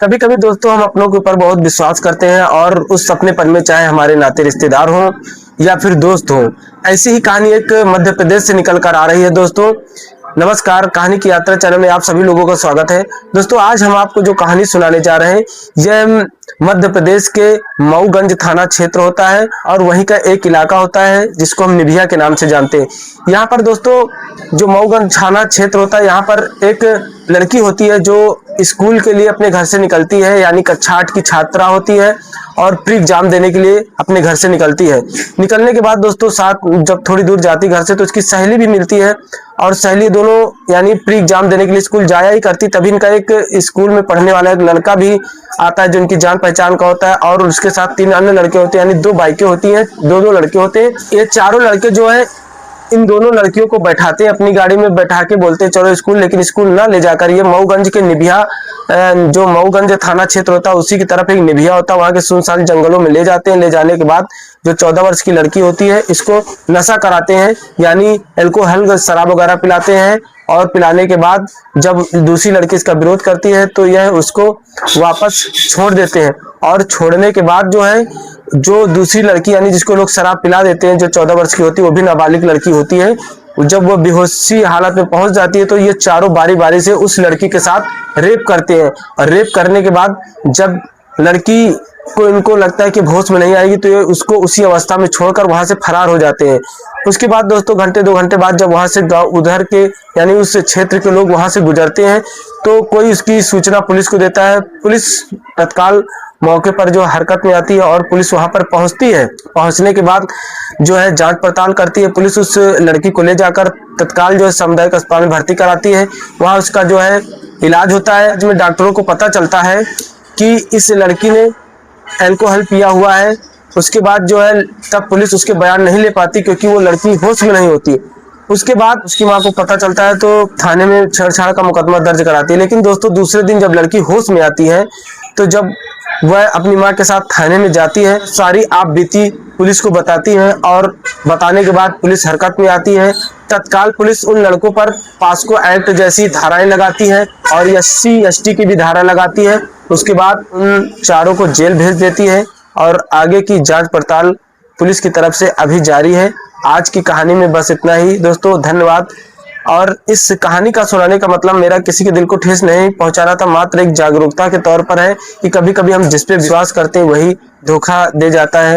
कभी कभी दोस्तों हम अपनों के ऊपर बहुत विश्वास करते हैं और उस सपने पल में चाहे हमारे नाते रिश्तेदार हों या फिर दोस्त हों। ऐसी ही कहानी एक मध्य प्रदेश से निकल कर आ रही है दोस्तों। नमस्कार, कहानी की यात्रा चैनल में आप सभी लोगों का स्वागत है। दोस्तों आज हम आपको जो कहानी सुनाने जा रहे हैं यह मध्य प्रदेश के मऊगंज थाना क्षेत्र होता है और वहीं का एक इलाका होता है जिसको हम निभिया के नाम से जानते हैं। यहाँ पर दोस्तों जो मऊगंज थाना क्षेत्र होता है, यहाँ पर एक लड़की होती है जो स्कूल के लिए अपने घर से निकलती है, यानी कक्षा 8 की छात्रा होती है और प्री एग्जाम देने के लिए अपने घर से निकलती है। निकलने के बाद दोस्तों साथ जब थोड़ी दूर जाती घर से तो उसकी सहेली भी मिलती है और सहेली दोनों यानी प्री एग्जाम देने के लिए स्कूल जाया ही करती। तभी इनका एक स्कूल में पढ़ने वाला एक लड़का भी आता है जो इनकी जान पहचान का होता है और उसके साथ 3 अन्य लड़के होते हैं, यानी 2 बाइकें होती हैं, 2-2 लड़के होते हैं। ये चारों लड़के जो है इन दोनों लड़कियों को बैठाते हैं अपनी गाड़ी में, बैठा के बोलते हैं चलो स्कूल, लेकिन स्कूल ना ले जाकर ये मऊगंज के निभिया, जो मऊगंज थाना क्षेत्र होता है उसी की तरफ एक निभिया होता है, वहां के सुनसान जंगलों में ले जाते हैं। ले जाने के बाद जो 14 वर्ष की लड़की होती है इसको नशा कराते हैं, यानी अल्कोहल शराब वगैरह पिलाते हैं और पिलाने के बाद जब दूसरी लड़की इसका विरोध करती है तो यह उसको वापस छोड़ देते हैं। और छोड़ने के बाद जो है जो दूसरी लड़की यानी जिसको लोग शराब पिला देते हैं, जो 14 वर्ष की होती है, वो भी नाबालिग लड़की होती है, जब वो बेहोशी हालत में पहुंच जाती है तो ये चारों बारी बारी से उस लड़की के साथ रेप करते हैं। और रेप करने के बाद जब लड़की को इनको लगता है कि होश में नहीं आएगी तो ये उसको उसी अवस्था में छोड़कर वहां से फरार हो जाते हैं। उसके बाद दोस्तों घंटे 2 घंटे बाद जब वहां से गांव उधर के यानी उस क्षेत्र के लोग वहां से गुजरते हैं तो कोई उसकी सूचना पुलिस को देता है। पुलिस तत्काल मौके पर जो हरकत में आती है और पुलिस वहां पर पहुंचती है। पहुंचने के बाद जो है जांच पड़ताल करती है पुलिस, उस लड़की को ले जाकर तत्काल जो है सामुदायिक अस्पताल में भर्ती कराती है। वहां उसका जो है इलाज होता है, जिसमें डॉक्टरों को पता चलता है कि इस लड़की ने अल्कोहल पिया हुआ है। उसके बाद जो है तब पुलिस उसके बयान नहीं ले पाती क्योंकि वो लड़की होश में नहीं होती। उसके बाद उसकी मां को पता चलता है तो थाने में छेड़छाड़ का मुकदमा दर्ज कराती है। लेकिन दोस्तों दूसरे दिन जब लड़की होश में आती है तो जब वह अपनी मां के साथ थाने में जाती है, सारी आप बीती पुलिस को बताती है और बताने के बाद पुलिस हरकत में आती है। तत्काल पुलिस उन लड़कों पर पास्को एक्ट जैसी धाराएं लगाती है और SC ST की भी धारा लगाती है। उसके बाद उन चारों को जेल भेज देती है और आगे की जांच पड़ताल पुलिस की तरफ से अभी जारी है। आज की कहानी में बस इतना ही दोस्तों, धन्यवाद। और इस कहानी का सुनाने का मतलब मेरा किसी के दिल को ठेस नहीं पहुंचाना था, मात्र एक जागरूकता के तौर पर है कि कभी कभी हम जिस पे विश्वास करते हैं वही धोखा दे जाता है।